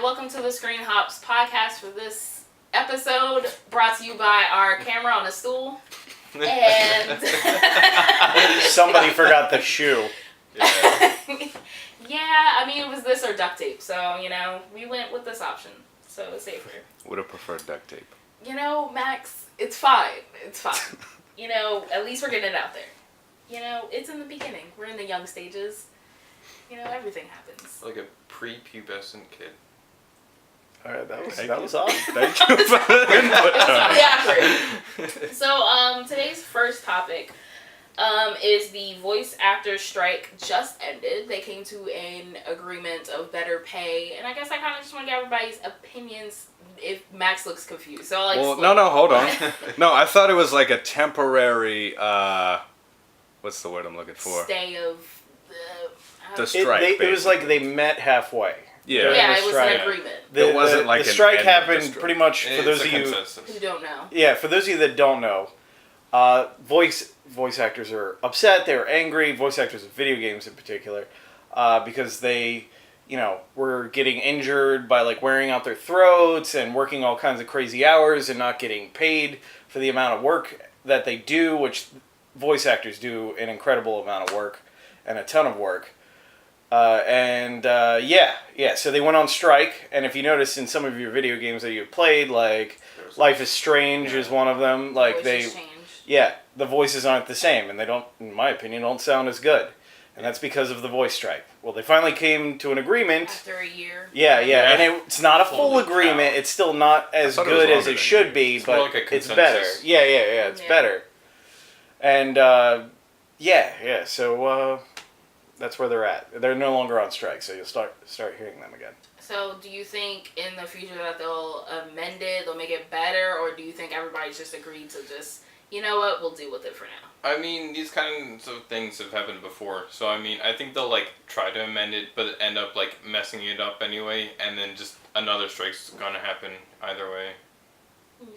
welcome to the Screenhops podcast for this episode, brought to you by our camera on a stool. And somebody forgot the shoe. Yeah, I mean, it was this or duct tape, so, we went with this option, so it's safer. Would have preferred duct tape. Max, it's fine. It's fine. At least we're getting it out there. It's in the beginning. We're in the young stages. Everything happens. Like a prepubescent kid. All right, that Thank was you. awesome. Thank you for the input. It's really awkward. So, today's first topic is the voice actor strike just ended. They came to an agreement of better pay, and I guess I kind of just want to get everybody's opinions if Max looks confused. So, no, hold on. No, I thought it was like a temporary, what's the word I'm looking for? Stay of The strike. It was like they met halfway. Yeah. Yeah, it was an agreement. It wasn't like the an strike end of the happened strike. pretty much for those of you Who don't know. Yeah, for those of you that don't know, voice actors are upset. They were angry. Voice actors of video games in particular, because they, were getting injured by wearing out their throats and working all kinds of crazy hours and not getting paid for the amount of work that they do, which voice actors do an incredible amount of work and a ton of work. So they went on strike, and if you notice in some of your video games that you've played, Life is Strange is one of them, the voices aren't the same, and they don't, in my opinion, don't sound as good. And that's because of the voice strike. Well, they finally came to an agreement. After a year. Yeah, and it's not a full agreement. It's still not as good as it should be, but it's better. Yeah, it's better. And, so that's where they're at. They're no longer on strike, so you'll start hearing them again. So do you think in the future that they'll amend it, they'll make it better, or do you think everybody's just agreed to just, you know what, we'll deal with it for now? I mean, these kinds of things have happened before, so I mean, I think they'll try to amend it, but end up messing it up anyway, and then just another strike's gonna happen either way.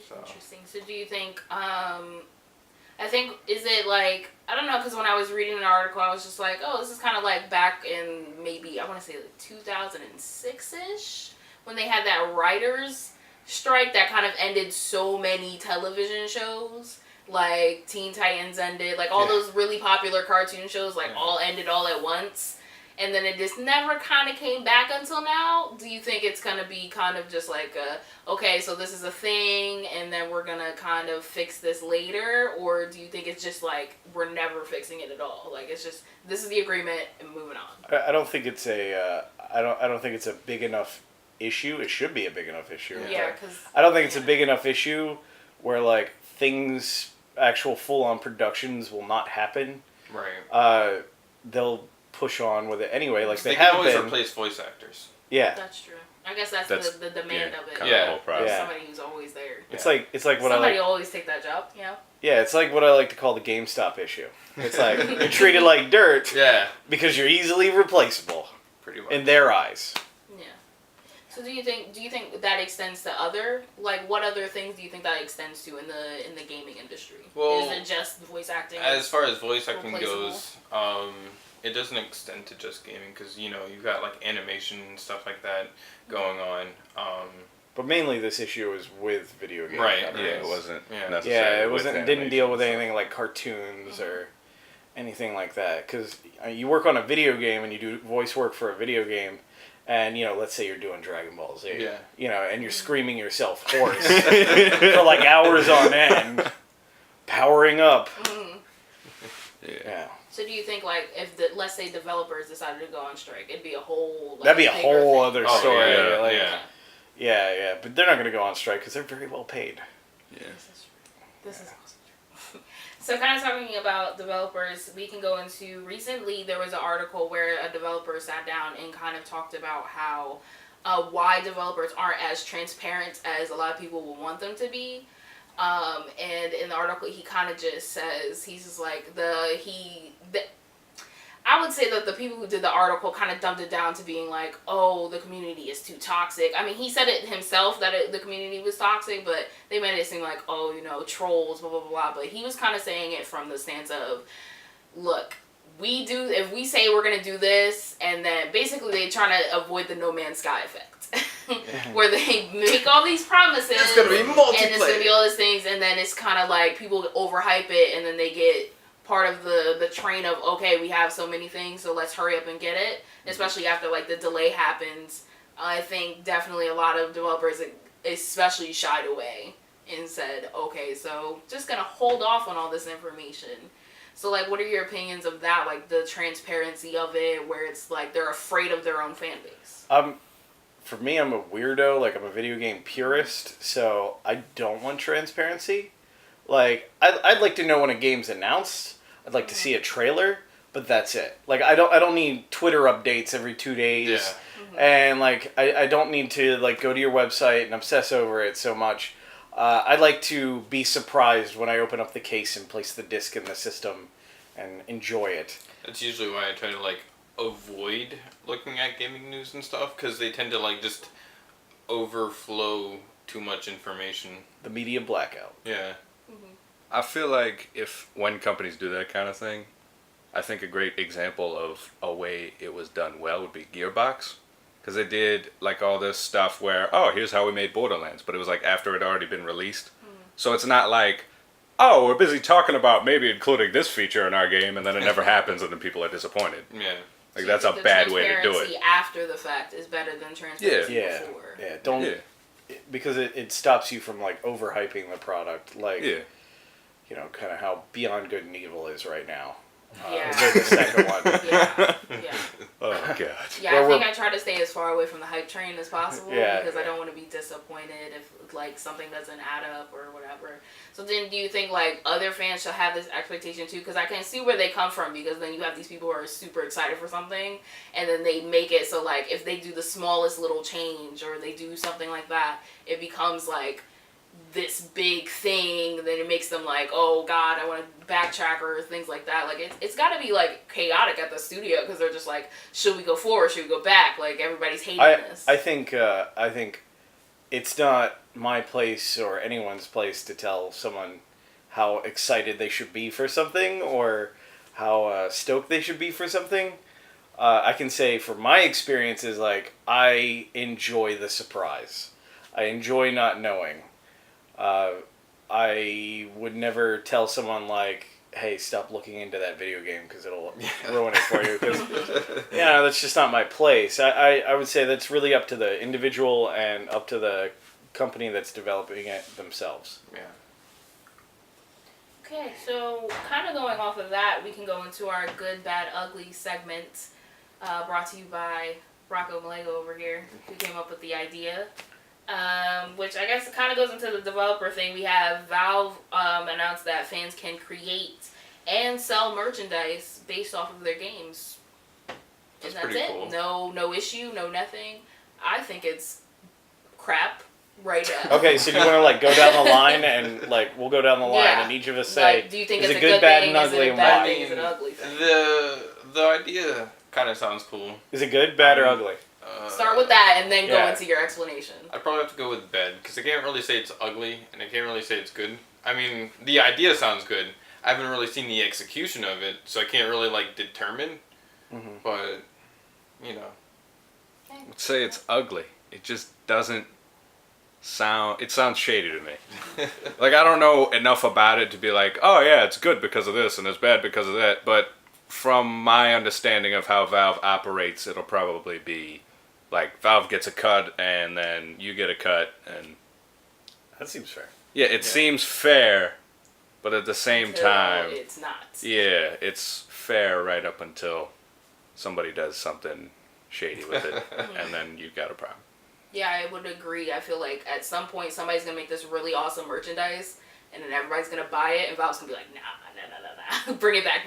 So. Interesting. So do you think, is it I don't know, because when I was reading an article, I was just this is kind of back in maybe, I want to say 2006-ish, when they had that writers strike that kind of ended so many television shows, Teen Titans ended, all those really popular cartoon shows, all ended all at once. And then it just never kind of came back until now. Do you think it's going to be kind of just okay, so this is a thing, and then we're going to kind of fix this later? Or do you think it's just we're never fixing it at all? It's just, this is the agreement and moving on? I don't think it's I don't think it's a big enough issue. It should be a big enough issue. Yeah, because I don't think it's a big enough issue where actual full-on productions will not happen. Right. They'll push on with it anyway, they have can always been. Replace voice actors. Yeah. That's true. I guess that's the demand of it. Kind of the whole process. Somebody who's always there. It's like what Somebody will always take that job, Yeah, it's like what I like to call the GameStop issue. It's you're treated like dirt. Yeah. Because you're easily replaceable. Pretty much. In their eyes. Yeah. So do you think that extends to other, what other things do you think that extends to in the gaming industry? Well, is it just voice acting? As far as voice acting goes, replaceable? it doesn't extend to just gaming, because you've got animation and stuff like that going on. But mainly this issue is with video games. Right. Yeah, it wasn't necessarily. Yeah, it wasn't. Didn't deal with animation. anything like cartoons or anything like that. Because you work on a video game and you do voice work for a video game, and let's say you're doing Dragon Ball Z. Yeah. And you're screaming yourself hoarse for hours on end, powering up. Yeah. So do you think if let's say developers decided to go on strike, it'd be a whole that'd be a whole other Oh, story. yeah. But they're not going to go on strike because they're very well paid. Yeah. This is awesome. So kind of talking about developers, we can go into, recently there was an article where a developer sat down and kind of talked about how why developers aren't as transparent as a lot of people would want them to be. And in the article, he kind of just says, he's just I would say that the people who did the article kind of dumped it down to being the community is too toxic. I mean, he said it himself that the community was toxic, but they made it seem trolls, blah, blah, blah. But he was kind of saying it from the stance of, look, if we say we're going to do this, and then basically they're trying to avoid the No Man's Sky effect. where they make all these promises. It's gonna be multiplayer. And it's gonna be all these things, and then it's kind of like people overhype it, and then they get part of the train of, okay, we have so many things, so let's hurry up and get it. Especially after like the delay happens, I think definitely a lot of developers especially shied away and said, okay, so just gonna hold off on all this information. So, like, what are your opinions of that? Like, the transparency of it, where it's like they're afraid of their own fan base. For me, I'm a weirdo. Like, I'm a video game purist, so I don't want transparency. Like, I'd like to know when a game's announced. I'd like to see a trailer, but that's it. Like, I don't need Twitter updates every 2 days. Yeah. Mm-hmm. And, like, I don't need to, like, go to your website and obsess over it so much. I'd like to be surprised when I open up the case and place the disc in the system and enjoy it. That's usually why I try to, like, avoid looking at gaming news and stuff, because they tend to, like, just overflow too much information. The media blackout. Yeah. Mm-hmm. I feel like when companies do that kind of thing, I think a great example of a way it was done well would be Gearbox. Because they did like all this stuff where, oh, here's how we made Borderlands, but it was like after it had already been released. So it's not like, oh, we're busy talking about maybe including this feature in our game, and then it never happens, and then people are disappointed. Yeah. Like, So that's you a think bad way to do transparency it. after the fact is better than transparency Yeah. before. Yeah. Don't... Yeah. Because it stops you from, like, overhyping the product. Like, Yeah. you know, kind of how Beyond Good and Evil is right now. Yeah. The second one. Yeah. Yeah. Oh, God. Yeah, Where I think we're- I try to stay as far away from the hype train as possible Yeah. because I don't want to be disappointed if like something doesn't add up or whatever. So then do you think like other fans should have this expectation too? Because I can see where they come from, because then you have these people who are super excited for something and then they make it so like if they do the smallest little change or they do something like that, it becomes like this big thing, then it makes them like, oh god, I want to backtrack or things like that. Like it's got to be like chaotic at the studio because they're just like, should we go forward, should we go back? Like everybody's hating this. I think it's not my place or anyone's place to tell someone how excited they should be for something or how stoked they should be for something. I can say from my experiences, like, I enjoy the surprise. I enjoy not knowing. I would never tell someone, like, hey, stop looking into that video game because it'll ruin it for you. Because, yeah, that's just not my place. I would say that's really up to the individual and up to the company that's developing it themselves. Yeah. Okay, so kind of going off of that, we can go into our good, bad, ugly segment brought to you by Rocco Malego over here, who came up with the idea. Which I guess kind of goes into the developer thing. We have Valve announced that fans can create and sell merchandise based off of their games. That's And that's pretty it. cool. No issue, no nothing. I think it's crap right now. Okay, so do you want to, like, go down the line and, like, we'll go down the line Yeah. and each of us say, Like, do you think is it's it a good bad, thing? and Is ugly, it a and bad why? thing? Is it an ugly thing? The idea kind of sounds cool. Is it good, bad, or ugly? Start with that and then go Yeah. into your explanation. I'd probably have to go with bad, because I can't really say it's ugly, and I can't really say it's good. I mean, the idea sounds good. I haven't really seen the execution of it, so I can't really, like, determine. Mm-hmm. But, you know. Let's say it's ugly. It just doesn't sound... It sounds shady to me. Like, I don't know enough about it to be like, oh yeah, it's good because of this and it's bad because of that. But from my understanding of how Valve operates, it'll probably be like Valve gets a cut and then you get a cut. And That seems fair. yeah, it seems fair, but at the same Until time, it's not. yeah, it's fair right up until somebody does something shady with it, and then you got a problem. Yeah, I would agree. I feel like at some point somebody's gonna make this really awesome merchandise, and then everybody's gonna buy it, and Valve's gonna be like, nah, bring it back.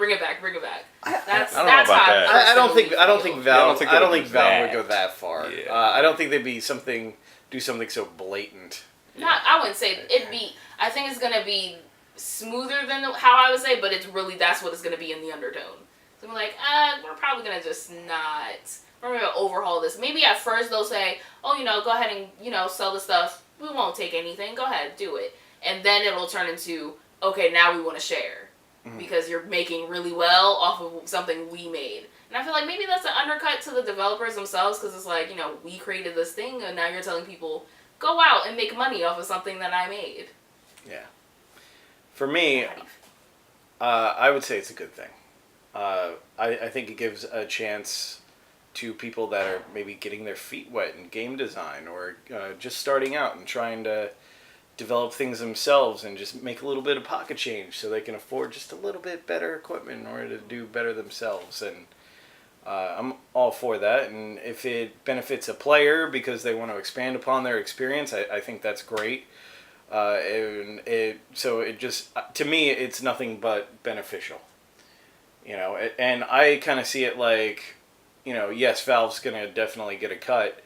That's I don't know that's about how that. I don't think personally feel. Valve. think I don't they think would Valve do would go that. that far. Yeah. I don't think they'd do something so blatant. Not, I wouldn't say it'd be. I think it's gonna be smoother than how I would say, but it's really that's what it's gonna be in the undertone. So I'm like, we're probably gonna just not. We're gonna overhaul this. Maybe at first they'll say, oh, go ahead and sell the stuff. We won't take anything. Go ahead, do it. And then it'll turn into, okay, now we want to share. because you're making really well off of something we made. And I feel like maybe that's an undercut to the developers themselves, because it's like, we created this thing, and now you're telling people, go out and make money off of something that I made. Yeah. For me, I would say it's a good thing. I think it gives a chance to people that are maybe getting their feet wet in game design, or just starting out and trying to develop things themselves and just make a little bit of pocket change so they can afford just a little bit better equipment in order to do better themselves. And I'm all for that. And if it benefits a player because they want to expand upon their experience, I think that's great. So it just, to me, it's nothing but beneficial. And I kind of see it like, yes, Valve's going to definitely get a cut,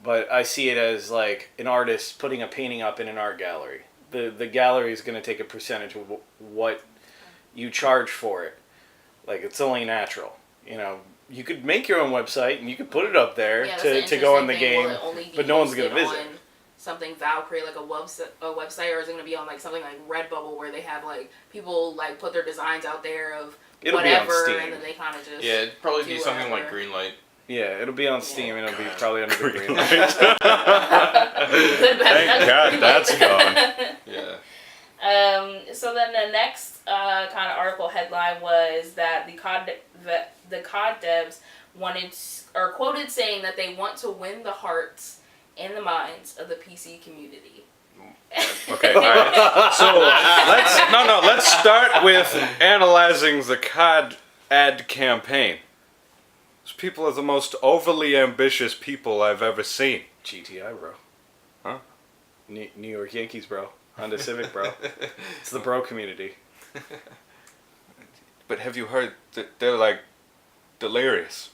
but I see it as like an artist putting a painting up in an art gallery. The gallery is going to take a percentage of what you charge for it. Like, it's only natural. You could make your own website and you could put it up there to go in the game, but no one's going to visit. Something Valve create, like a website, or is it going to be on like something like Redbubble, where they have like people like put their designs out there of whatever, and then they kind of just it'd probably be something like Greenlight. Yeah, it'll be on Steam, and it'll be probably under the green light. Thank God that's gone. Yeah. So then the next kind of article headline was that the COD devs are quoted saying that they want to win the hearts and the minds of the PC community. Okay, all right. So let's start with analyzing the Cod Ad campaign. These people are the most overly ambitious people I've ever seen. GTI, bro. Huh? New York Yankees, bro. Honda Civic, bro. It's the bro community. But have you heard that they're like delirious?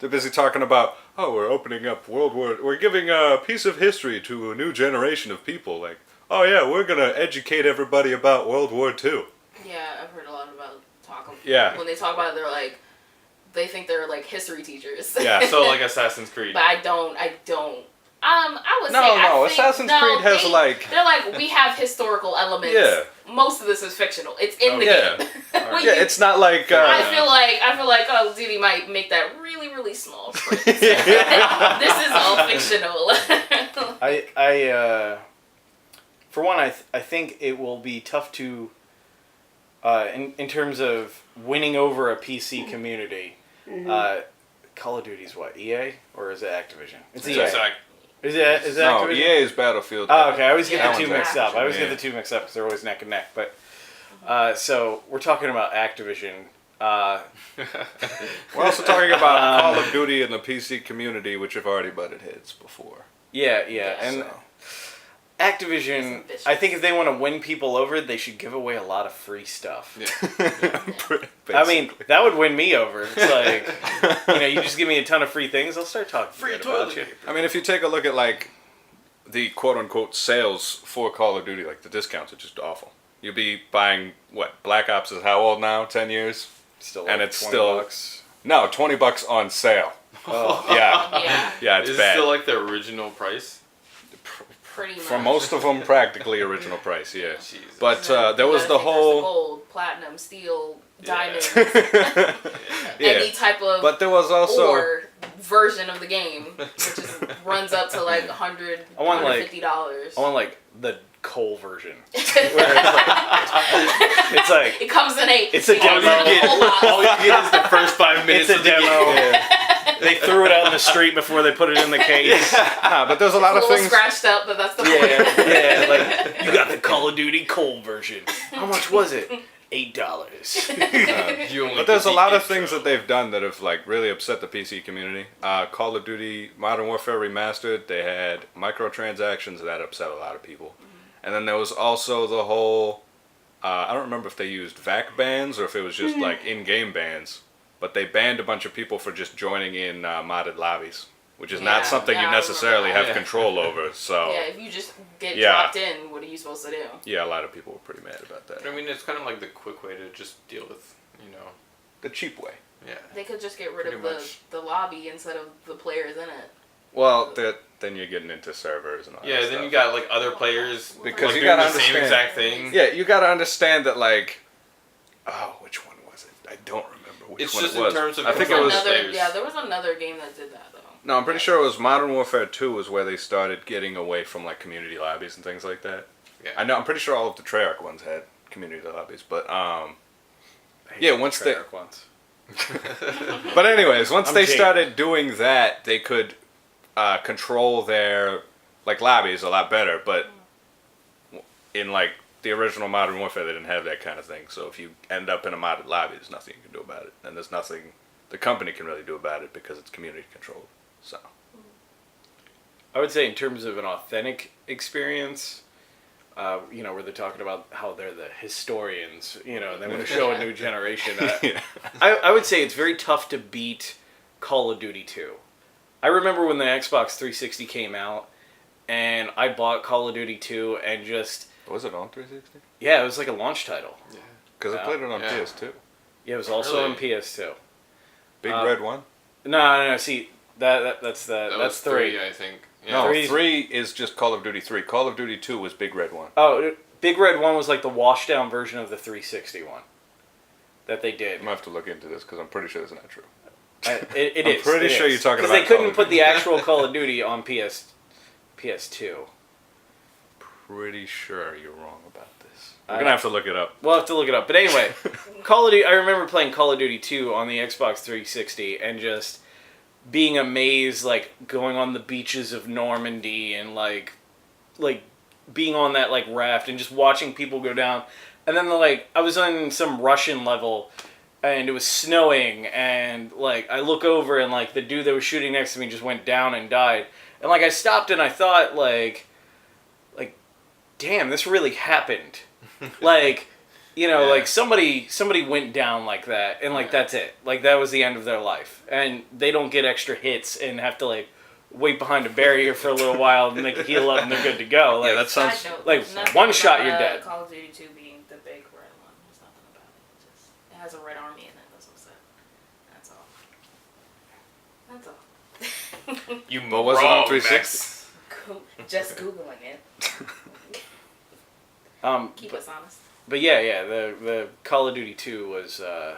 They're busy talking about, we're opening up we're giving a piece of history to a new generation of people. Like, we're gonna educate everybody about World War II. Yeah, I've heard a lot about Yeah. When they talk about it, they think they're like history teachers. Yeah. So like Assassin's Creed. But I don't. I would say No, Assassin's Creed has they're like, we have historical elements. Yeah. Most of this is fictional. It's in the game. It's not like. I feel like Call of Duty might make that really, really small print. This is all fictional. For one, I think it will be tough to, in terms of winning over a PC community. Call of Duty's what, EA, or is it Activision? It's EA. Is it No, Activision? EA is Battlefield. Oh, okay. I always get Yeah. the two mixed up. Yeah. Because they're always neck and neck. But so we're talking about Activision. We're also talking about Call of Duty and the PC community, which have already butted heads before. Yeah, and Activision, I think if they want to win people over, they should give away a lot of free stuff. Yeah. I mean, that would win me over. It's like, you just give me a ton of free things, I'll start talking free about you. I mean, if you take a look at like the quote-unquote sales for Call of Duty, like the discounts are just awful. You'll be buying, Black Ops is how old now? 10 years? Still and like it's $20. still no $20 on sale. Oh. Yeah, it's Is bad. it still like the original price? Pretty much. For most of them, practically original price, yeah. Jesus. But there was the whole gold, platinum, steel, diamonds, yeah. any type of But there was also or version of the game, which runs up to like $100, I want $150. I want like the coal version. Where it's like it comes in it's a demo. All you get is the first 5 minutes. It's a demo. They threw it out in the street before they put it in the case. Nah, but there's a lot It's of a little things. scratched up, but that's the point. Yeah, like you got the Call of Duty coal version. How much was it? $8. But there's a lot of things that they've done that have like really upset the PC community. Call of Duty Modern Warfare Remastered, they had microtransactions that upset a lot of people. And then there was also the whole, I don't remember if they used VAC bans or if it was just like in-game bans, but they banned a bunch of people for just joining in modded lobbies, which is not something you necessarily have control over. So yeah, if you just get dropped in, what are you supposed to do? Yeah, a lot of people were pretty mad about that. I mean, it's kind of like the quick way to just deal with, the cheap way. Yeah. They could just get rid Pretty of much. the lobby instead of the players in it. Well, then you're getting into servers and all that Yeah, stuff. then you got like other players Because like, you doing gotta the same understand. exact thing. Yeah, you gotta understand that like, Oh, which one was it? I don't remember which It's one just it was. in terms of I think it was. There was another game that did that though. No, I'm pretty sure it was Modern Warfare 2 was where they started getting away from like community lobbies and things like that. Yeah. I know. I'm pretty sure all of the Treyarch ones had community lobbies, but yeah, once they. Ones. But anyways, once I'm they jaded. started doing that, they could control their like lobbies a lot better. But in like the original Modern Warfare, they didn't have that kind of thing. So if you end up in a modded lobby, there's nothing you can do about it, and there's nothing the company can really do about it because it's community controlled. So I would say in terms of an authentic experience, where they're talking about how they're the historians, and they want to show a new generation. yeah. I would say it's very tough to beat Call of Duty 2. I remember when the Xbox 360 came out, and I bought Call of Duty 2 and just... Was it on 360? Yeah, it was like a launch title. Yeah. Because I played it on PS2. Yeah, it was also on Really? PS2. Big Red one? No, see, that's was 3. I think. Yeah. No, Three's- 3 is just Call of Duty 3. Call of Duty 2 was Big Red one. Oh, Big Red 1 was like the washed down version of the 360 one that they did. I'm going to have to look into this because I'm pretty sure that's not true. It I'm is. pretty it sure is. you're talking 'Cause about they couldn't Call of put the Duty. actual Call of Duty on PS2. Pretty sure you're wrong about this. We're I- going to have to look it up. We'll have to look it up. But anyway, Call of Duty. I remember playing Call of Duty 2 on the Xbox 360 and just being amazed, like going on the beaches of Normandy and like being on that like raft and just watching people go down. And then I was on some Russian level and it was snowing and like I look over and like the dude that was shooting next to me just went down and died. And like I stopped and I thought like damn, this really happened. Like, like somebody went down like that and like that's it. Like that was the end of their life. And they don't get extra hits and have to like wait behind a barrier for a little while and they can heal up and they're good to go. Like, Yeah, that sounds... Side note, like, there's nothing one shot, about, you're dead. Call of Duty 2 being the big red one. There's nothing about it. It has a red army in it. That's what's up. That's all. That's all. You But was it on wrong, 360? Max. Just Googling it. Keep us honest. But yeah, the Call of Duty 2 was a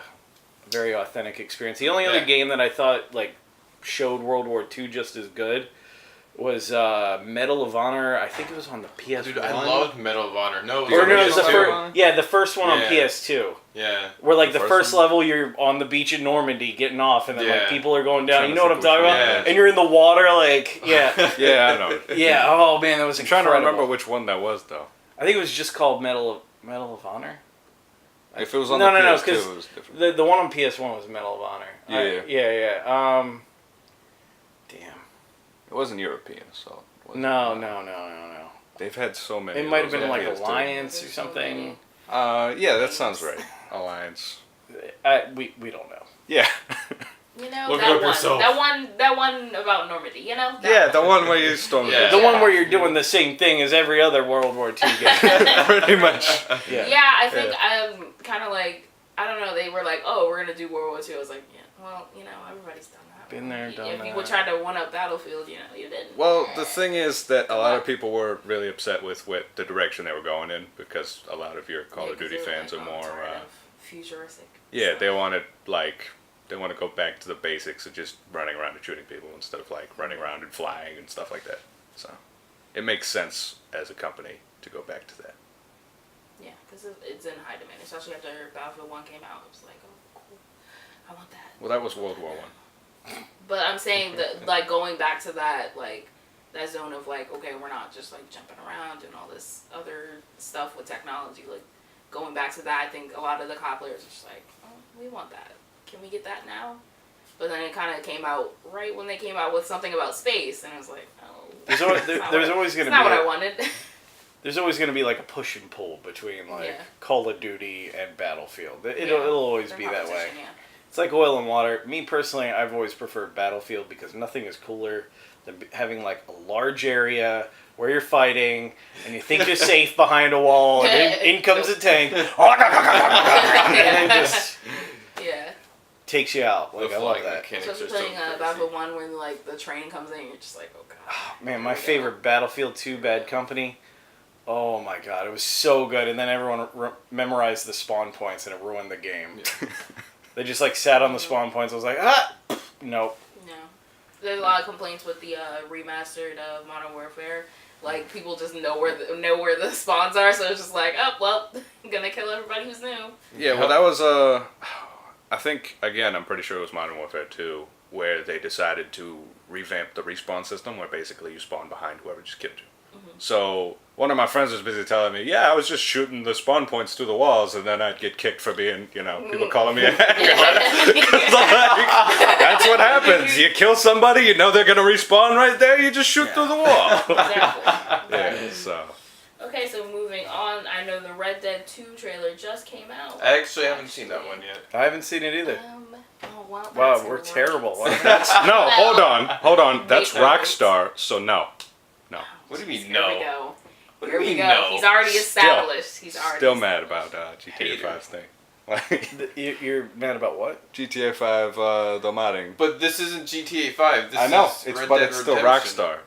very authentic experience. The only other Yeah. game that I thought like showed World War II just as good was Medal of Honor. I think it was on the PS1. Dude, I loved Medal of Honor. No, Or no, it was the Medal of first. Honor? Yeah, the first one on Yeah. PS2. Yeah. Where like the The first first one? level, you're on the beach in Normandy getting off, and then like Yeah. people are going down. Trying You to know what I'm think talking which about? one it is. And you're in the water, like yeah, Yeah, I know. yeah. Oh man, that was I'm trying incredible. to remember which one that was, though. I think it was just called Medal of Honor. If it was on No, the no, PS2, because it was different. the one on PS1 was Medal of Honor. Yeah. Damn. It wasn't European, so... it wasn't- No. They've had so many. It of might have those been on like PS2. Alliance or There's so something. Yeah, that sounds right. Alliance. We don't know. Yeah. You know, Look it that up one. yourself. That one about Normandy, you know? That Yeah, one. the one where you stormed Yeah. The one where you're doing the same thing as every other World War II game. Pretty much. Yeah. Yeah, I think I'm kind of like, I don't know, they were like, oh, we're going to do World War II. I was like, yeah, well, everybody's done that. Been there, done If that. people tried to one-up Battlefield, you didn't. Well, the thing is that a lot of people were really upset with the direction they were going in because a lot of your Call of Duty fans are more... futuristic. Yeah, stuff. they want to go back to the basics of just running around and shooting people instead of like running around and flying and stuff like that. So it makes sense as a company to go back to that. Yeah, because it's in high demand, especially after Battlefield 1 came out. It was like, oh, cool. I want that. Well, that was World War One. But I'm saying that, like, going back to that, like, that zone of, like, okay, we're not just, like, jumping around doing all this other stuff with technology. Like, going back to that, I think a lot of the COD players are just like, oh, we want that. Can we get that now? But then it kind of came out right when they came out with something about space, and I was like, oh. There's always going to be... not what I wanted. There's always going to be like a push and pull between like Yeah. Call of Duty and Battlefield. It'll always They're be that way. competition, yeah. It's like oil and water. Me personally, I've always preferred Battlefield because nothing is cooler than having like a large area where you're fighting and you think you're safe behind a wall and in comes a tank and then just Yeah. takes you out. Like The I love flying that. mechanics Especially are so playing crazy. Battlefield 1 when like the train comes in, you're just like, oh god. Man, my favorite Battlefield 2 Bad Company Oh my god, it was so good. And then everyone memorized the spawn points and it ruined the game. Yeah. They just like sat on the spawn points. I was like, nope. No. There's a lot of complaints with the remastered Modern Warfare. Like, people just know where the spawns are, so it's just like, oh, well, I'm gonna kill everybody who's new. Yeah, well, that was I think, again, I'm pretty sure it was Modern Warfare 2, where they decided to revamp the respawn system, where basically you spawn behind whoever just killed you. So one of my friends was busy telling me, yeah, I was just shooting the spawn points through the walls, and then I'd get kicked for being, people calling me a hacker. That's what happens. You kill somebody, you know they're going to respawn right there, you just shoot through the wall. Exactly. Yeah, so. Okay, so moving on, I know the Red Dead 2 trailer just came out. I actually haven't seen that one yet. I haven't seen it either. Wow, Wow, we're terrible. No, hold on. That's Rockstar, so no. What do you mean, Here no? we go. What do Here you we mean, go. no? He's already established. Still mad about GTA 5's thing. Like, You're mad about what? GTA 5, the modding. But this isn't GTA 5. This I know, is Red but Dead it's still Redemption. Rockstar.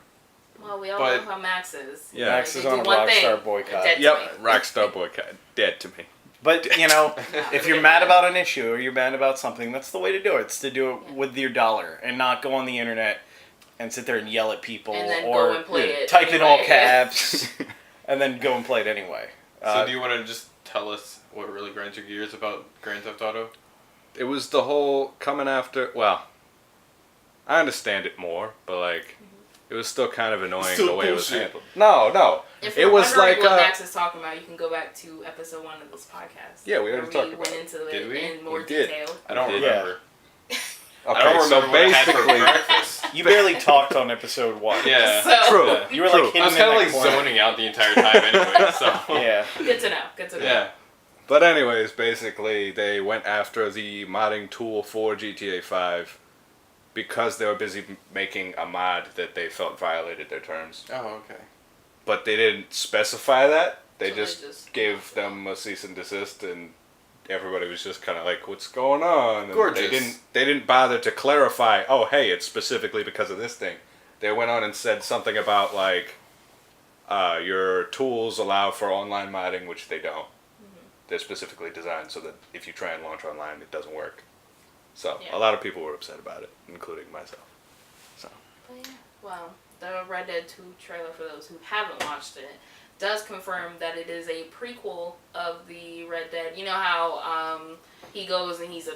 Well, we all But- know how Max is. Yeah. Max They is do on a one thing, Rockstar boycott. dead to Yep, me. Rockstar boycott. Dead to me. But, if you're mad about an issue or you're mad about something, that's the way to do it. It's to do it with your dollar and not go on the internet and sit there and yell at people And then or go and play it type in all anyway. caps and then go and play it anyway. So do you want to just tell us what really grinds your gears about Grand Theft Auto? It was the whole coming after. Well, I understand it more, but like, it was still kind of annoying Still the way it was bullshit. handled. No, If it you're was wondering like what Max is talking about, you can go back to episode 1 of this podcast. Yeah, we already where talked we about went it. into Did it we? in more We did. detail. I don't Yeah. remember. okay. I don't So remember what I had for basically, breakfast. You barely talked on episode 1. Yeah. So, true. Yeah. You were True. like hidden I was in kind of that like corner. zoning out the entire time anyway, so. Yeah. good to know. Good to know. Yeah. But anyways, basically, they went after the modding tool for GTA 5 because they were busy making a mod that they felt violated their terms. Oh, okay. But they didn't specify that. They So they just just- gave them a cease and desist, and everybody was just kind of like, "What's going on?" And Gorgeous. They didn't bother to clarify. Oh, hey, it's specifically because of this thing. They went on and said something about like, your tools allow for online modding, which they don't. They're specifically designed so that if you try and launch online, it doesn't work. So Yeah. a lot of people were upset about it, including myself. So But yeah, well, the Red Dead 2 trailer, for those who haven't watched it, does confirm that it is a prequel of the Red Dead. You know how he goes and he's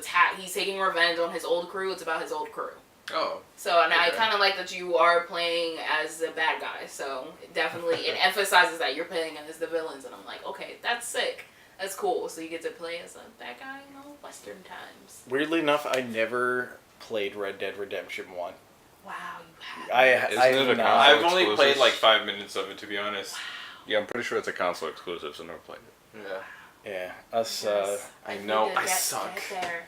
taking revenge on his old crew. It's about his old crew. Oh. So, and I Okay. kind of like that you are playing as the bad guy. So, it emphasizes that you're playing as the villains. And I'm like, okay, that's sick. That's cool. So you get to play as a bad guy in old Western times. Weirdly enough, I never played Red Dead Redemption 1. Wow, you have. I Isn't have it a not. console I've only exclusives? played like 5 minutes of it, to be honest. yeah, I'm pretty sure it's a console exclusive, so I never played it. Yeah. Yeah, us. Yes, I need know, to I suck. Get there.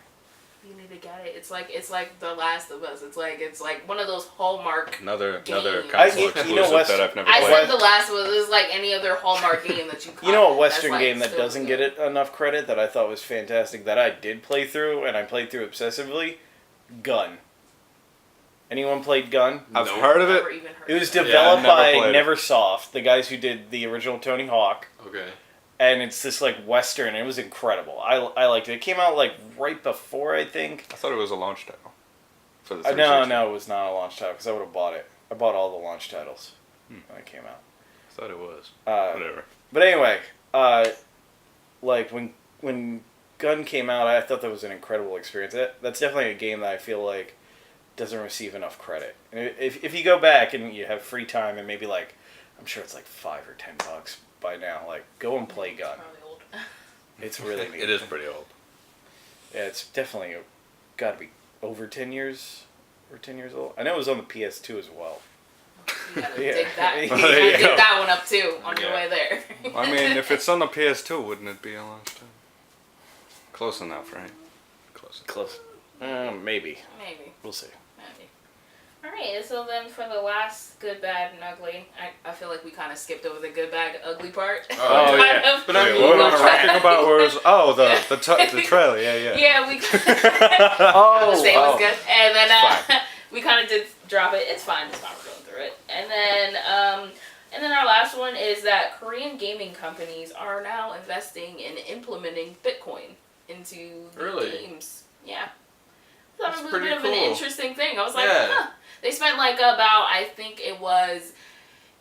You need to get it. It's like The Last of Us. It's like one of those Hallmark. Another Game. console you exclusive know West- that I've never I played. said The Last of Us is like any other Hallmark game that you. You know a caught Western that's, like, game that still doesn't get good. it enough credit that I thought was fantastic that I did play through and I played through obsessively? Gun. Anyone played Gun? I've Nope. heard of Never it. even heard It was of it. developed never by played it. Neversoft, the guys who did the original Tony Hawk, Okay. and it's this like Western. It was incredible. I liked it. It came out like right before, I think. I thought it was a launch title for the No, 360. no, it was not a launch title because I would have bought it. I bought all the launch titles when it came out. I thought it was. Uh, Whatever. But anyway, like when Gun came out, I thought that was an incredible experience. That's definitely a game that I feel like doesn't receive enough credit. And if you go back and you have free time and maybe like, I'm sure it's like $5 or $10 by now. Like, go and play Gun. Probably old. It's really neat. It is pretty old. Yeah, it's definitely got to be over 10 years or 10 years old. I know it was on the PS2 as well. You gotta Yeah. dig that. You Well, gotta there you dig go. that one up too on your Yeah. way there. I mean, if it's on the PS2, wouldn't it be a launch title? Close enough, right? Close. Close. Maybe. Maybe. We'll see. Maybe. Alright, so then for the last good, bad, and ugly, I feel like we kind of skipped over the good, bad, ugly part. Oh, Kind yeah. of. But I Wait, mean, what we are we were talking about? Where's the trailer? Yeah. Yeah, we Oh, the same was good. And then Fine. we kind of did drop it. It's fine. We're going through it. And then our last one is that Korean gaming companies are now investing in implementing Bitcoin into Really? games. Yeah. I thought That's it was a pretty bit of cool. an interesting thing. I was like, Yeah. huh. They spent like about, I think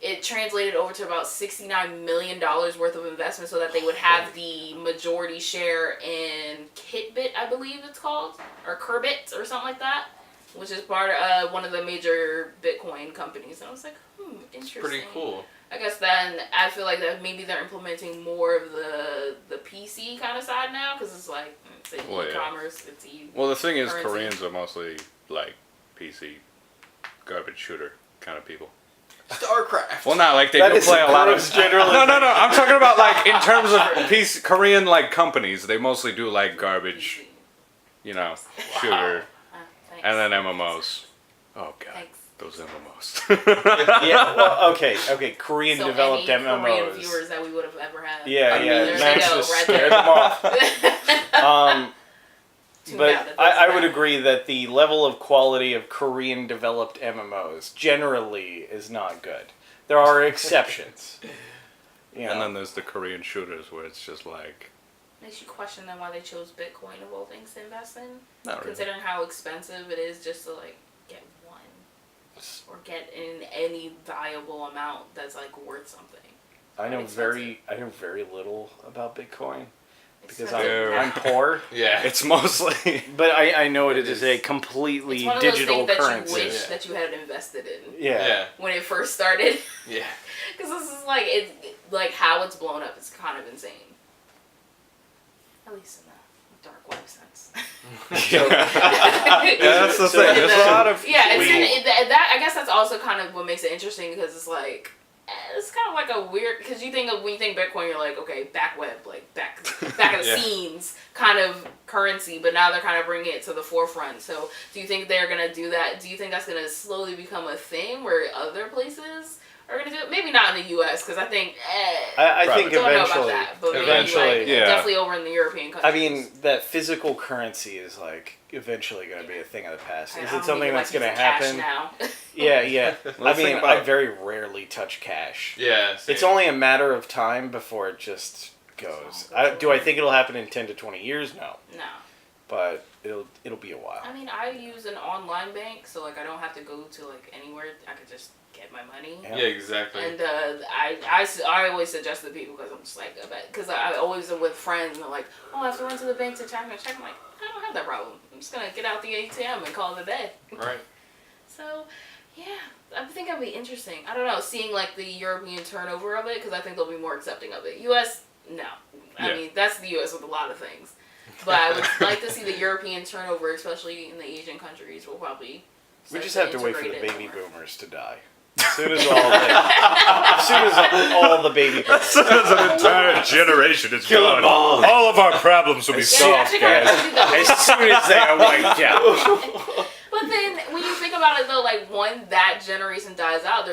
it translated over to about $69 million worth of investment so that they would have the majority share in Kitbit, I believe it's called, or Kerbit or something like that, which is part of one of the major Bitcoin companies. And I was like, interesting. Pretty cool. I guess then I feel like that maybe they're implementing more of the PC kind of side now because it's like it's e-commerce, it's Well, the thing is, currency. Koreans are mostly like PC garbage shooter kind of people. StarCraft. Well, not like they That do is play a lot of. gross generally. No. I'm talking about like in terms of PC, Korean like companies. They mostly do like garbage, you know, shooter, Thanks. and then MMOs. Oh god, Thanks. those MMOs. Yeah, well, okay, Korean So developed any MMOs. Korean viewers that we would have ever had. Yeah, I mean, yeah, there managed they to go, right scare there. them off. Tune But out that I doesn't would matter. agree that the level of quality of Korean developed MMOs generally is not good. There are exceptions. You know. And then there's the Korean shooters where it's just like, Makes you question then why they chose Bitcoin of all things to invest in, not really. considering how expensive it is just to like get one or get in any valuable amount that's like worth something. I know expensive. very little about Bitcoin It's because expensive. I'm poor. Yeah. It's mostly. But I know it is a It's completely one of those digital things that currency. you wish Yeah. that you had invested in Yeah. Yeah. when it first started. Yeah. Because this is like like how it's blown up. It's kind of insane. At least in the dark web sense. So- Yeah, that's the So thing. there's There's a lot of Yeah, it's tweet- that. I guess that's also kind of what makes it interesting because it's like it's kind of like a weird because you think of when you think Bitcoin, you're like okay, back web, like back of the Yeah. scenes kind of currency, but now they're kind of bringing it to the forefront. So do you think they're gonna do that? Do you think that's gonna slowly become a thing where other places are gonna do it? Maybe not in the U.S. because I think I Probably. think don't know eventually. about that, but maybe eventually, like, yeah. definitely over in the European I countries. mean, that physical currency is like eventually going to be a thing of the past. I Is don't it something even that's like going to using cash happen? now. Yeah. Well, I the thing mean, about- I very rarely touch cash. Yeah. Same. It's only a matter of time before it just goes. Do I think it'll happen in 10 to 20 years? No. No. But it'll be a while. I mean, I use an online bank, so like I don't have to go to like anywhere. I could just get my money. Yeah. Exactly. And I always suggest to people because I'm just like, because I always am with friends and they're like, oh, I have to run to the bank to check my check. I'm like, I don't have that problem. I'm just gonna get out the ATM and call it a day. Right. So, yeah, I think that'd be interesting. I don't know, seeing like the European turnover of it because I think they'll be more accepting of it. U.S. no, I Yeah. mean that's the U.S. with a lot of things. But I would like to see the European turnover, especially in the Asian countries, will probably. We start just have to wait for the integrate it baby more. boomers to die. As soon as all the baby boomers. As an entire generation is Kill them all. All of our problems will be Yeah, solved, actually, kind of guys. do that. As soon as they are wiped out. But then when you think about it though, like when that generation dies out,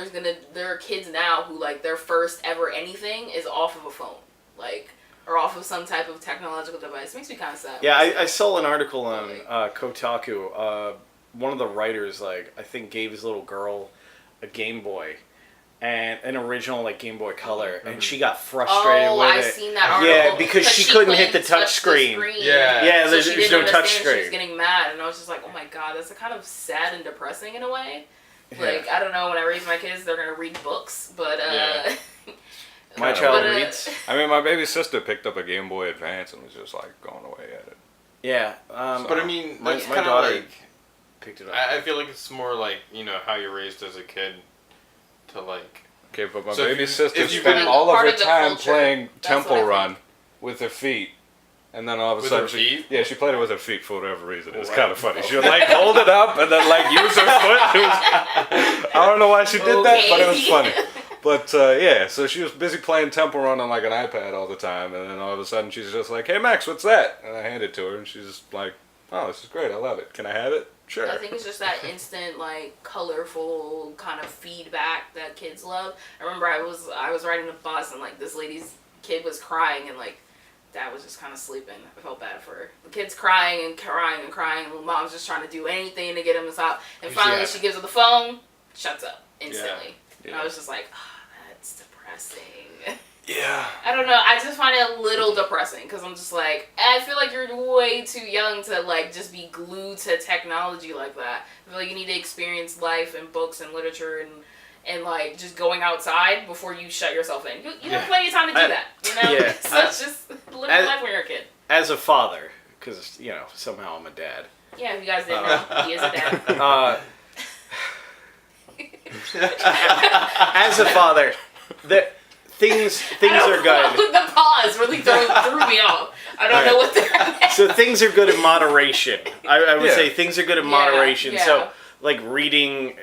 there are kids now who like their first ever anything is off of a phone, like or off of some type of technological device. It makes me kind of sad. Yeah, I saw an article on Kotaku. One of the writers, like, I think gave his little girl a Game Boy, and an original like Game Boy Color, and she got frustrated with I've it. seen that article. Yeah, because she couldn't hit the touch screen. Yeah. Yeah, So there's, she there's didn't no touch understand, She was screen. getting mad, and I was just like, oh my god, that's kind of sad and depressing in a way. Yeah. Like, I don't know, when I raise my kids, they're gonna read books, but Yeah. My But, child uh, reads. I mean, my baby sister picked up a Game Boy Advance and was just like going away at it. Yeah, But I mean, my that's my kind of daughter like. picked it up. I feel like it's more like how you're raised as a kid, to like. Okay, but my So if baby you- sister if you spent been all of part her of the time culture, playing that's what I Temple think. Run with her feet. And then all of a With sudden, her feet? yeah, she played it with her feet for whatever reason. It was Wow. kind of funny. She would like hold it up and then like use her foot. It was, I don't know why she did that, but it was funny. But yeah, so she was busy playing Temple Run on like an iPad all the time, and then all of a sudden she's just like, "Hey Max, what's that?" And I hand it to her, and she's just like, "Oh, this is great. I love it. Can I have it?" Sure. I think it's just that instant, like, colorful kind of feedback that kids love. I remember I was riding the bus and, like, this lady's kid was crying and, like, dad was just kind of sleeping. I felt bad for her. The kid's crying and crying and crying, and the mom's just trying to do anything to get him to stop. And finally Yeah. she gives her the phone, shuts up instantly. Yeah. And I was just like, oh, that's depressing. depressing. Yeah. I don't know. I just find it a little depressing because I'm just like, I feel like you're way too young to like just be glued to technology like that. I feel like you need to experience life and books and literature and like just going outside before you shut yourself in. You have plenty of time to do that, you know? Yeah. So it's just live your life when you're a kid. As a father, because, you know, somehow I'm a dad. Yeah, if you guys didn't know, he is a dad. As a father, things are good. The pause really threw me off. I don't know what they're. So things are good in moderation. I would say things are good in moderation. Yeah. So like reading,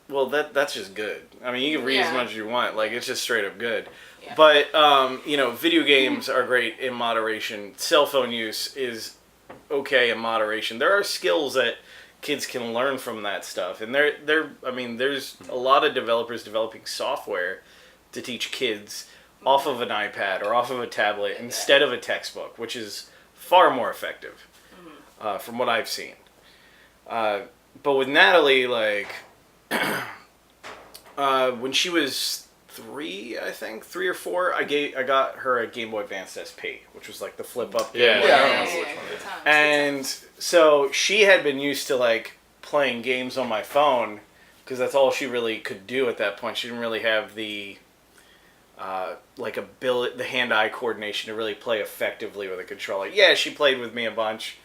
well that's just good. I mean, you can read as much as you want. Like it's just straight up good. Yeah. But you know, video games are great in moderation. Cell phone use is okay in moderation. There are skills that kids can learn from that stuff, and I mean, there's a lot of developers developing software to teach kids off of an iPad or off of a tablet instead of a textbook, which is far more effective from what I've seen. But with Natalie, like, when she was 3, I think, 3 or 4, I got her a Game Boy Advance SP, which was like the flip up Game Boy Advance. And so she had been used to like playing games on my phone because that's all she really could do at that point. She didn't really have the the hand-eye coordination to really play effectively with a controller. Yeah, she played with me a bunch,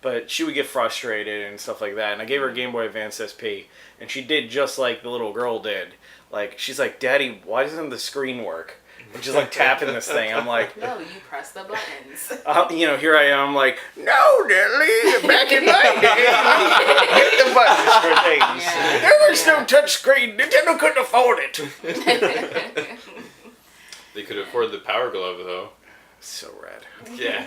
but she would get frustrated and stuff like that. And I gave her a Game Boy Advance SP, and she did just like the little girl did. Like, she's like, "Daddy, why doesn't the screen work?" And she's like tapping this thing. I'm like, "No, you press the buttons." You know, here I am. I'm like, "No, Natalie, back in my day, hit the buttons for things. Yeah. There was no touch screen. Nintendo couldn't afford it." They could afford the Power Glove though. So rad. Yeah.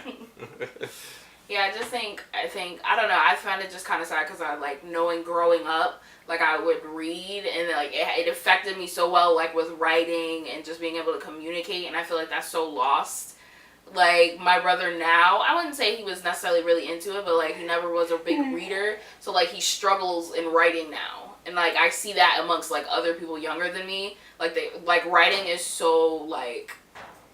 Yeah, I think, I don't know, I found it just kind of sad because I, like, knowing growing up, like, I would read, and, like, it affected me so well, like, with writing and just being able to communicate, and I feel like that's so lost. Like, my brother now, I wouldn't say he was necessarily really into it, but, like, he never was a big reader, so, like, he struggles in writing now. And, like, I see that amongst, like, other people younger than me. Like, writing is so, like...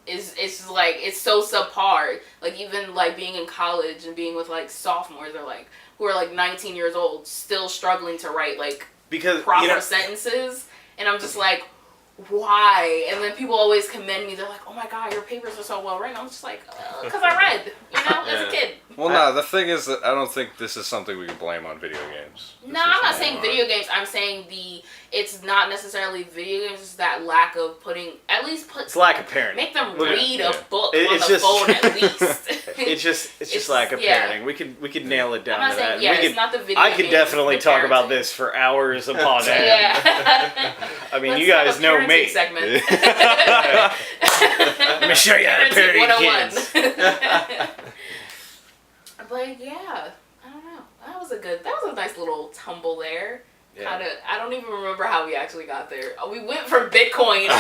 It's like, it's so subpar. Like, even, like, being in college and being with, like, sophomores or, like, who are, like, 19 years old, still struggling to write, like, proper sentences. And I'm just like, why? And then people always commend me. They're like, "Oh my god, your papers are so well written." I'm just like, because I read, you know, as a kid. Well, no, the thing is that I don't think this is something we can blame on video games. No, I'm not saying video games. I'm saying it's not necessarily video games. It's that lack of putting, at least it's lack of parenting. Make them read a book on it's the just, phone at least. it's just lack of parenting. We could nail it down to that. Yeah, it's not the video I could games, definitely talk parenting. about this for hours upon end. Yeah. I mean, you guys know me. Segment. Let me show you how to parent kids. But yeah, I don't know. That was a nice little tumble there. Yeah. I don't even remember how we actually got there. We went from Bitcoin. I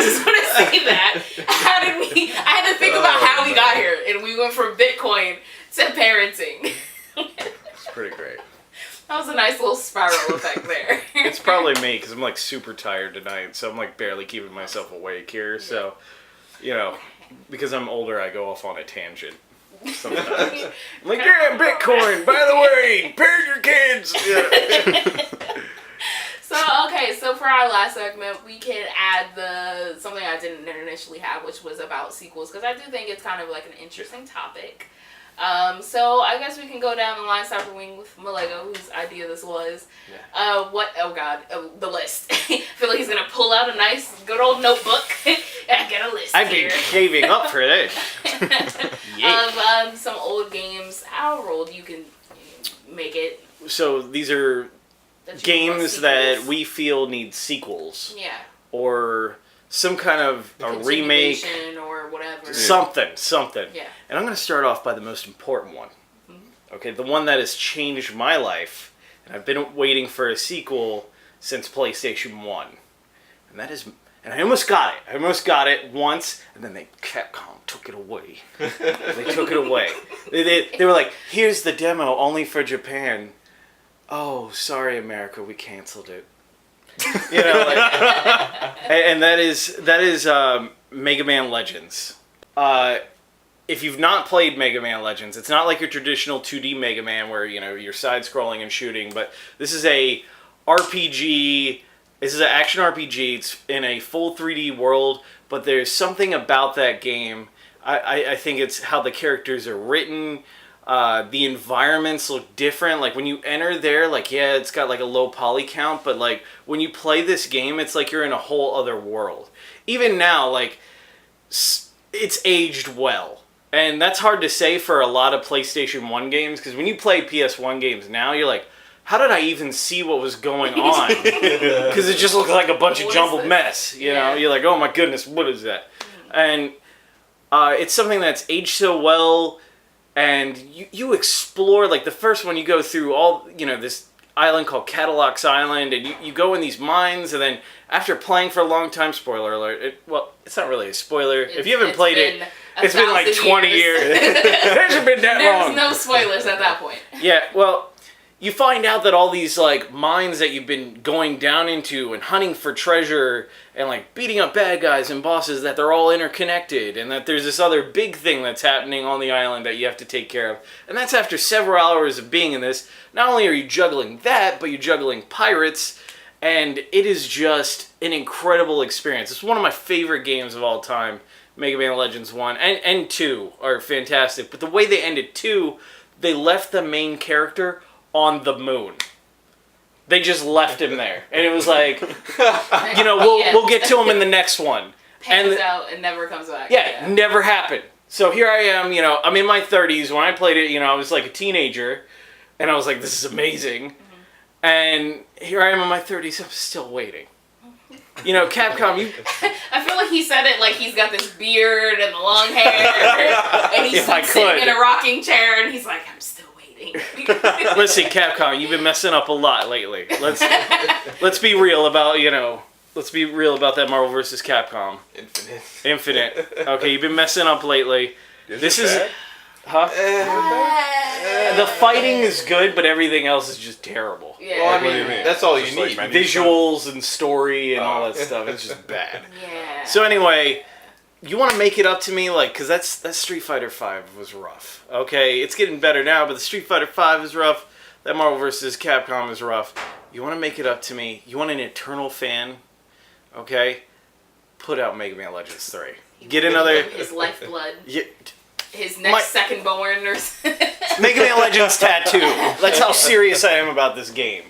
just want to say that. I had to think about how we got here, and we went from Bitcoin to parenting. It's pretty great. That was a nice little spiral effect there. It's probably me because I'm like super tired tonight, so I'm like barely keeping myself awake here. Yeah. So, you know, because I'm older, I go off on a tangent sometimes. I'm like, yeah, Bitcoin, by the way, parent your kids. Yeah. So for our last segment, we can add something I didn't initially have, which was about sequels, because I do think it's kind of like an interesting topic. So I guess we can go down the line, starting with Malego, whose idea this was. Yeah. The list. I feel like he's going to pull out a nice, good old notebook and get a list I've been saving up for this. Of some old games. How old you can make it. So these are games that we feel need sequels. Yeah. Or some kind of a remake or whatever. Something. Yeah. And I'm going to start off by the most important one. Mm-hmm. Okay, the one that has changed my life, and I've been waiting for a sequel since PlayStation 1. And that is, and I almost got it. I almost got it once, and then Capcom took it away. They took it away. They were like, "Here's the demo only for Japan." Oh, sorry, America, we canceled it. You know, and that is Mega Man Legends. If you've not played Mega Man Legends, it's not like your traditional 2D Mega Man where, you know, you're side-scrolling and shooting, but this is a RPG. This is an action RPG. It's in a full 3D world, but there's something about that game. I think it's how the characters are written. The environments look different. Like, when you enter there, like, yeah, it's got, like, a low poly count, but, like, when you play this game, it's like you're in a whole other world. Even now, like, it's aged well. And that's hard to say for a lot of PlayStation 1 games, because when you play PS1 games now, you're like, how did I even see what was going on? Because it just looked like a bunch of jumbled mess. You know, you're like, oh my goodness, what is that? And it's something that's aged so well, and you explore, like the first one, you go through all, you know, this island called Cadillac's Island, and you go in these mines, and then after playing for a long time, spoiler alert, well, it's not really a spoiler. If you haven't played it, it's been like 20 years. It hasn't been that long. There's no spoilers at that point. Yeah, well, you find out that all these, like, mines that you've been going down into and hunting for treasure and, like, beating up bad guys and bosses, that they're all interconnected, and that there's this other big thing that's happening on the island that you have to take care of. And that's after several hours of being in this. Not only are you juggling that, but you're juggling pirates, and it is just an incredible experience. It's one of my favorite games of all time. Mega Man Legends 1 and 2 are fantastic, but the way they ended 2, they left the main character on the moon. They just left him there, and it was like, you know, we'll get to him in the next one. Pans out and never comes back. Yeah, never happened. So here I am, you know, I'm in my 30s. When I played it, you know, I was like a teenager, and I was like, this is amazing. Mm-hmm. And here I am in my 30s, I'm still waiting. You know, Capcom, I feel like he said it like he's got this beard and the long hair, and he's sitting in a rocking chair, and he's like, I'm still waiting. Listen, Capcom, you've been messing up a lot lately. Let's be real about, you know, let's be real about that Marvel vs. Capcom. Infinite. Okay, you've been messing up lately. This is... Huh? The fighting is good, but everything else is just terrible. Yeah. Well, I mean, that's all you need. Like visuals and story and all that stuff. It's just bad. Yeah. So anyway, you want to make it up to me, like, because that Street Fighter V was rough. Okay, it's getting better now, but the Street Fighter V is rough. That Marvel vs. Capcom is rough. You want to make it up to me? You want an eternal fan? Okay, put out Mega Man Legends 3. Get another. His lifeblood. Yeah. His next second born or Mega Man Legends tattoo. That's how serious I am about this game.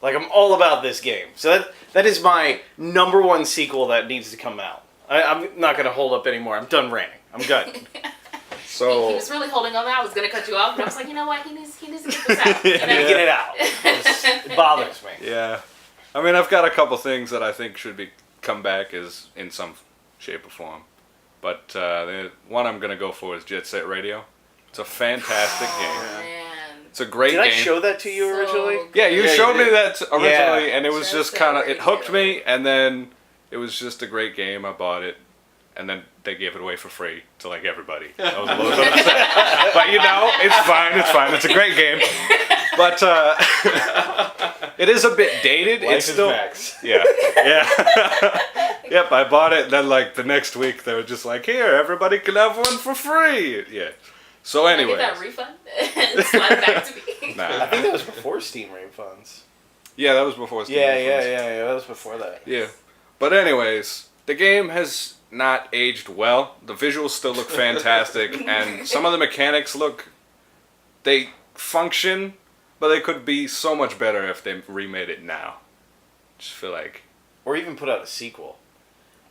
Like, I'm all about this game. So that is my #1 sequel that needs to come out. I'm not going to hold up anymore. I'm done ranting. I'm good. So he was really holding on that. I was going to cut you off, but I was like, you know what? He needs to get this out. You know? Get it out. It bothers me. yeah, I mean, I've got a couple things that I think should come back as in some shape or form. But the one I'm going to go for is Jet Set Radio. It's a fantastic game. Man. It's a great game. Did I show that to you originally? Yeah, you showed me that originally, Yeah. and it was Jet just Set kind of, it hooked Radio. me, and then it was just a great game. I bought it, and then they gave it away for free to, like, everybody. I was a little bit upset. But, you know, it's fine. It's a great game. But it is a bit dated. Life it's is still... Max. Yeah. Yep, I bought it, and then, like, the next week, they were just like, here, everybody can have one for free. Yeah. So Can I anyway. get that refund? Slide it back to me. I think that was before Steam refunds. Yeah, that was before Steam Yeah, refunds. that was before that. Yeah. But anyways, the game has not aged well. The visuals still look fantastic, and some of the mechanics they function, but they could be so much better if they remade it now. Just feel like... Or even put out a sequel.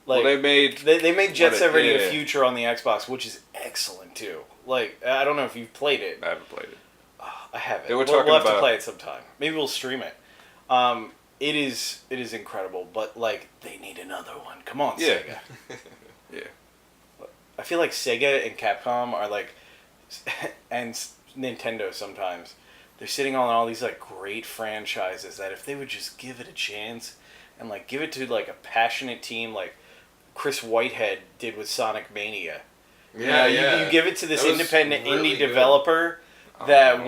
Like, well, they made Jet Set Radio Future on the Xbox, which is excellent too. Like, I don't know if you've played it. I haven't played it. Oh, I haven't. We'll have to play it sometime. Maybe we'll stream it. It is incredible, but like they need another one. Come on, Sega. Yeah. I feel like Sega and Capcom are like, and Nintendo sometimes, they're sitting on all these like great franchises that if they would just give it a chance and like give it to like a passionate team like Chris Whitehead did with Sonic Mania. Yeah, You give it to this independent really indie good. developer that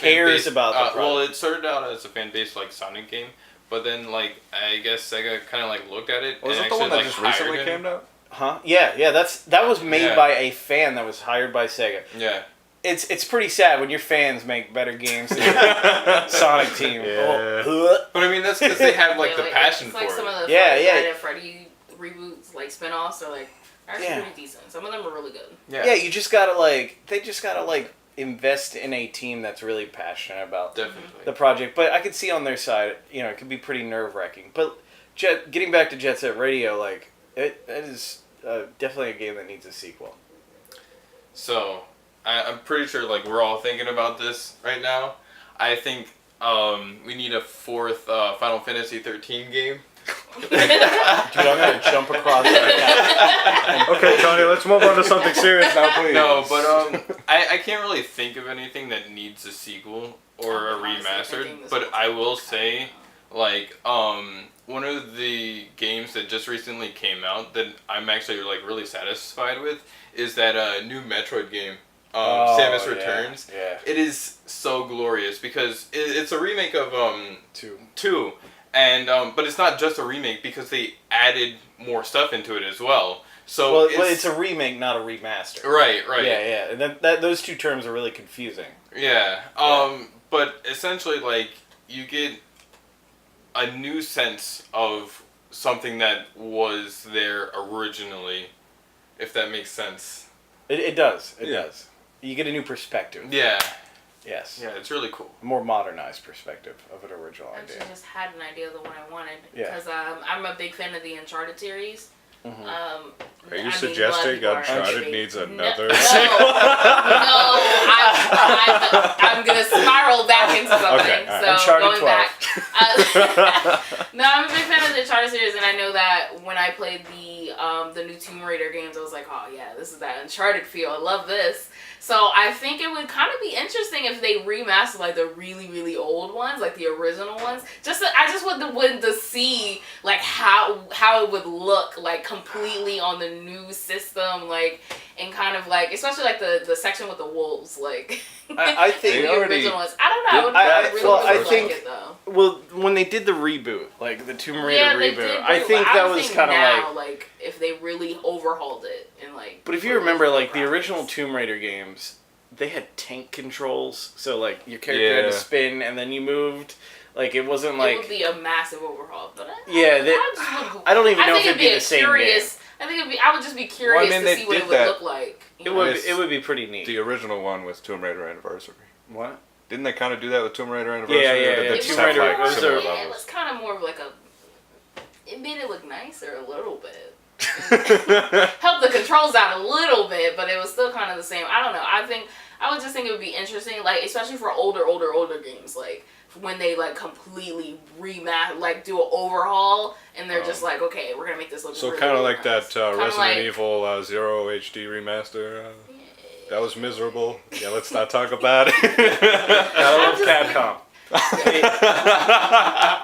cares about the product. Well, it started out as a fan base like Sonic game, But then, like, I guess Sega kind of, like, looked at it Was and it the one actually, that like, just hired recently him. came out? Huh? Yeah. That was made Yeah. by a fan that was hired by Sega. Yeah. It's pretty sad when your fans make better games than your Sonic team. Yeah. Oh, But I mean, that's because they have, like, Yeah, the passion it's for like it. some of the Yeah, Five yeah. Nights at Freddy reboots, like spin-offs, are like actually Yeah. pretty decent. Some of them are really good. yeah, you just gotta they just gotta invest in a team that's really passionate about Definitely. the project. But I could see on their side, it could be pretty nerve-wracking. But getting back to Jet Set Radio, it is definitely a game that needs a sequel. So, I'm pretty sure, like, we're all thinking about this right now. I think we need a fourth Final Fantasy 13 game. Dude, I'm gonna jump across that. Okay, Tony, let's move on to something serious now, please. No, but I can't really think of anything that needs a sequel or a I'm honestly remastered. thinking this But whole I time. will say, like, one of the games that just recently came out that I'm actually like really satisfied with is that new Metroid game, Samus Returns. Yeah. It is so glorious because it's a remake of 2. and but it's not just a remake because they added more stuff into it as well. So Well, it's a remake, not a remaster. right. Yeah. And that those two terms are really confusing. Yeah. But essentially, like, you get a new sense of something that was there originally, if that makes sense. It does. It Yeah. does. You get a new perspective. Yeah. Yes. Yeah, it's really cool. A more modernized perspective of an original I idea. actually just had an idea of the one I wanted Yeah. because I'm a big fan of the Uncharted series. Mhm. Are you suggesting Uncharted needs another No, sequel? I'm gonna spiral back into something. Okay, all right. So Uncharted going 12. back, no, I'm a big fan of the Uncharted series, and I know that when I played the new Tomb Raider games, I was like, oh yeah, this is that Uncharted feel. I love this. So I think it would kind of be interesting if they remastered like the really, really old ones, like the original ones. I just would to see like how it would look like completely on the new system, like, and kind of like, especially like the section with the wolves, like. I think the already original ones. I don't know. I would I- really, well, I really think- like it though. Well, when they did the reboot, like the Tomb Raider They reboot, did I do- think I that would was think kind of now, like. if they really overhauled it and like. But if you put remember, those like the graphics. original Tomb Raider games, they had tank controls, so like your character had to Yeah. spin and then you moved. Like it wasn't It like. would be a massive overhaul, but I don't even know if it'd be the same curious. I think I would just be curious mean, to they see what it did would that. look like. you It know? would Yes. it would be pretty neat. The original one with Tomb Raider Anniversary. What? Didn't they kind of do that with Tomb Raider Anniversary? Yeah, Or did yeah, they It just Tomb have, Raider like, was similar a- yeah, it levels? was kind of more of like a. It made it look nicer a little bit. Helped the controls out a little bit, but it was still kind of the same. I don't know. I would just think it would be interesting, like especially for older games, like when they like completely do an overhaul, and they're just like, okay, we're gonna make this look. So really, kind of really like nice. that Kinda Resident like- Evil Zero HD remaster. That was miserable. Yeah, let's not talk about it. I love Capcom.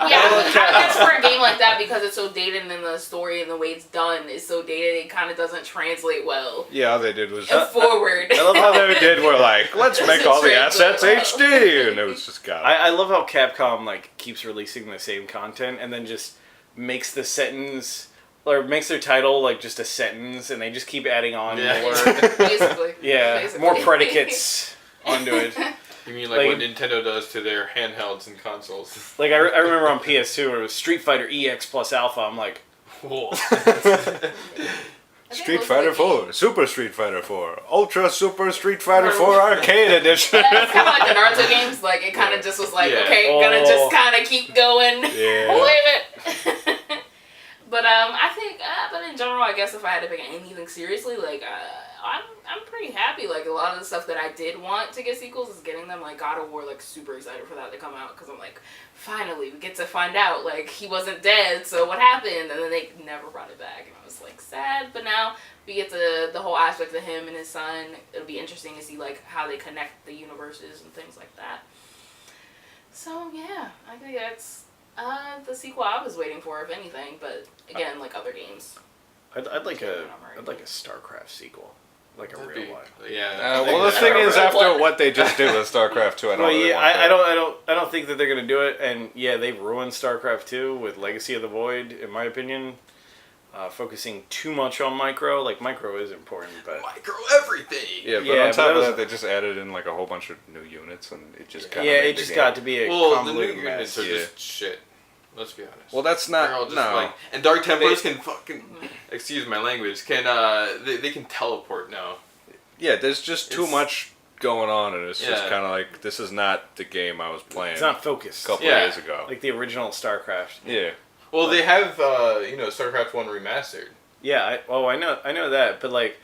Yeah, I guess for a game like that, because it's so dated and then the story and the way it's done is so dated, it kind of doesn't translate well Yeah, all they did was. forward. I love All how they did were like, let's make all the Translate assets well. HD, and it was just God. I love how Capcom like keeps releasing the same content and then just makes the sentence or makes their title like just a sentence and they just keep adding on Yeah. more. Basically. Yeah, Basically. more predicates onto it. You mean like Like- what Nintendo does to their handhelds and consoles? Like I remember on PS2 where it was Street Fighter EX plus Alpha. I'm like, Whoa. I think Street those Fighter are the 4, Super Street Fighter 4, Ultra Super Street Fighter 4 Arcade Edition. Yeah, it's kind of like the Naruto games. Like it kind of just was like, Yeah. okay, gonna just kind of keep going. Yeah. Believe it. But I think, but in general, I guess if I had to pick anything seriously, like I'm pretty happy. Like a lot of the stuff that I did want to get sequels is getting them. Like God of War, like super excited for that to come out because I'm like, finally we get to find out like he wasn't dead. So what happened? And then they never brought it back, and I was like sad. But now we get to the whole aspect of him and his son. It'll be interesting to see like how they connect the universes and things like that. So yeah, I think that's the sequel I was waiting for, if anything. But again, like other games. I'd like a StarCraft sequel. like a That'd real be- one. Yeah. Well, the thing is, after what they just did with StarCraft 2, I don't Well, really yeah, want that. I don't think that they're gonna do it. And yeah, they've ruined StarCraft 2 with Legacy of the Void, in my opinion. Focusing too much on micro. Like, micro is important, but Micro everything. Yeah, but Yeah, on but top that of was- that, they just added in like a whole bunch of new units, and it just kind of yeah, it just got to be a Well, the new convoluted units mess. are Yeah. just shit. Let's be honest. Well, that's They're not all just no. like, and Dark Templars can fucking, excuse my language, can they can teleport now. Yeah, there's just too It's- much going on, and it's just Yeah. kind of like this is not the game I was playing It's not focused. a couple Yeah. years ago. Like the original StarCraft. Yeah, Well, they have StarCraft 1 remastered. Yeah, I know that, but like,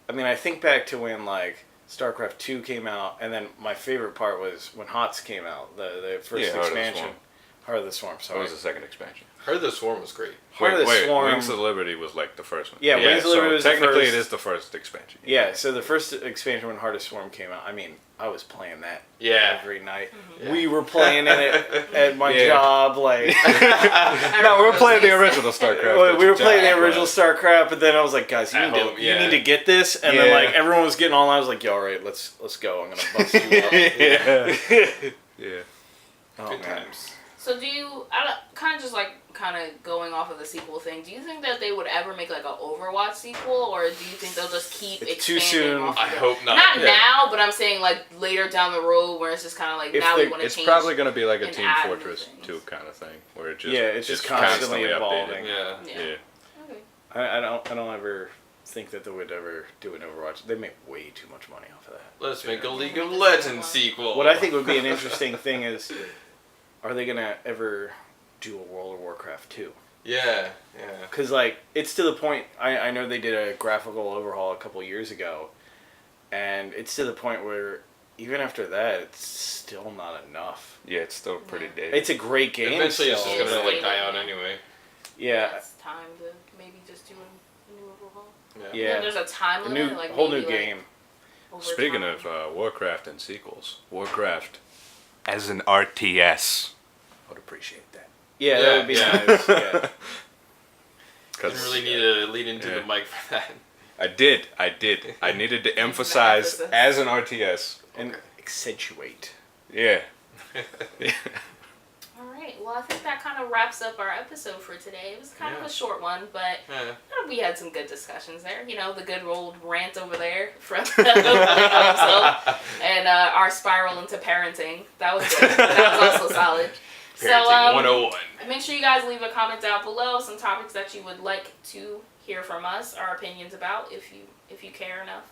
I mean, I think back to when like StarCraft 2 came out, and then my favorite part was when HOTS came out, the first Yeah, Heart of the expansion. Swarm. Heart of the Swarm, that sorry. was the second expansion. Heard the Swarm was great. Heart of the Swarm. Wings of Liberty was like the first one. Yeah, Wings of Liberty was the technically first. it is the first expansion. Yeah, so the first expansion when Heart of Swarm came out, I mean, I was playing that Yeah. every night. Yeah. We were playing in it at my Yeah. job, like... No, we're playing the original StarCraft. we were playing the But- original StarCraft, but then I was like, guys, At home, you yeah. need to get this. And then Yeah. like everyone was getting online. I was like, yo, all right, let's go. I'm gonna bust you up. Yeah. Yeah. Oh, Good man. times. So do you, kind of going off of the sequel thing, do you think that they would ever make like an Overwatch sequel, or do you think they'll just keep It's too expanding soon. off I of it? hope not. Not Yeah. now, but I'm saying like later down the road where it's just kind of like If now they- we want to It's change. probably going to be like a and Team add new Fortress things. 2 kind of thing, where it just Yeah, it's just constantly updated. evolving. Yeah. Yeah. Yeah. Okay. I don't ever think that they would ever do an Overwatch. They make way too much money off of that. Let's make a League of Legends sequel. What I think would be an interesting thing is, are they gonna ever do a World of Warcraft 2? Yeah. Because, like, it's to the point, I know they did a graphical overhaul a couple years ago, and it's to the point where, even after that, it's still not enough. Yeah, it's still pretty dated. It's a great game. Eventually, it's still, just gonna but- like die out anyway. Yeah, It's time to maybe just do a new overhaul. yeah. And there's a time A limit, new, like whole maybe, new like, game. over Speaking time. of Warcraft and sequels, Warcraft as an RTS. I would appreciate that. Yeah, Yeah, that would be yeah. nice. Yeah. Didn't really need to lead into the mic for that. I did. I needed to emphasize emphasis. as an RTS. And Okay. accentuate. Yeah. All right. Well, I think that kind of wraps up our episode for today. It was kind of Yeah. a short one, but Yeah. we had some good discussions there. You know, the good old rant over there from himself, and our spiral into parenting. That was good. That was also solid. Parenting 101. Make sure you guys leave a comment down below, some topics that you would like to hear from us, our opinions about, if you care enough.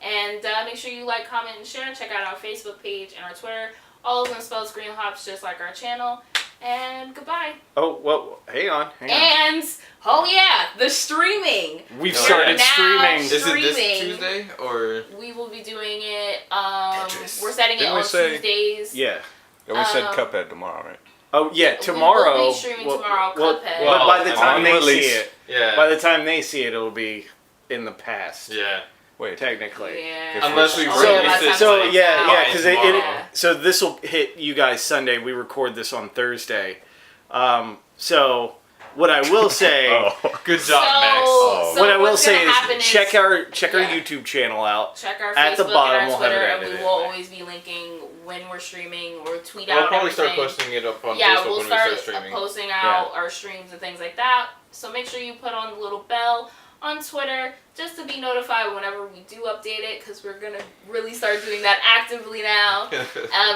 And make sure you like, comment, and share. Check out our Facebook page and our Twitter. All of them spelled Screenhops, just like our channel. And goodbye. Oh, well, hang on. And, oh yeah, the streaming. We've We're started now streaming. Is it this streaming. Tuesday or? We will be doing it, Tetris. we're setting it Didn't we on say- Tuesdays. Yeah. And we said Um, Cuphead tomorrow, right? Oh, yeah, We tomorrow. will be streaming tomorrow, Cuphead. But by the Well, time on they release. see it, Yeah. by the time they see it, it'll be in the past. Yeah. Wait. Technically. Yeah. Unless we Oh, release by the it time So it's yeah, out. yeah, because tomorrow. so this will hit you guys Sunday. We record this on Thursday. So what I will say, Good job, So- Max. Oh. what I will what's say gonna happen is check our yeah. YouTube channel out. Check our At the Facebook bottom, and we'll our have it Twitter, and added we in will there. always be linking when we're streaming or tweet We'll out probably everything. start posting it up on Yeah, Facebook we'll when we start start streaming. posting out our streams and things like that. So make sure you put on the little bell on Twitter just to be notified whenever we do update it, because we're gonna really start doing that actively now.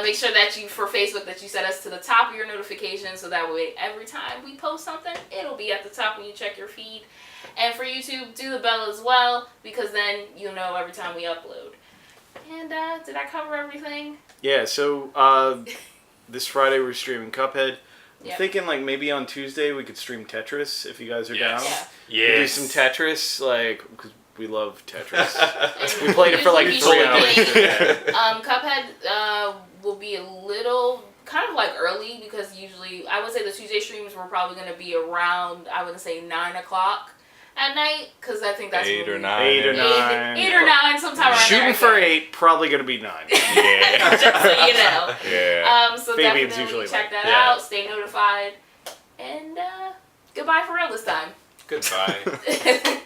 Make sure that you, for Facebook, that you set us to the top of your notifications, so that way every time we post something, it'll be at the top when you check your feed. And for YouTube, do the bell as well, because then you'll know every time we upload. And did I cover everything? Yeah. So this Friday we're streaming Cuphead. I'm Yeah. thinking like maybe on Tuesday we could stream Tetris if you guys are down. Yeah. We'll do some Tetris, like, because we love Tetris. We played it for like Usually 3 hours. Cuphead will be a little kind of like early, because usually I would say the Tuesday streams were probably going to be around, I would say 9 o'clock at night, because I think that's 8 when or we- 9. 8 or yeah. 9. 8 or 9, sometime around Shooting there. for 8, probably gonna be 9. Yeah. Just so you know. Yeah. So Fabian's definitely usually check like- that yeah. out. Stay notified. And goodbye for real this time. Goodbye.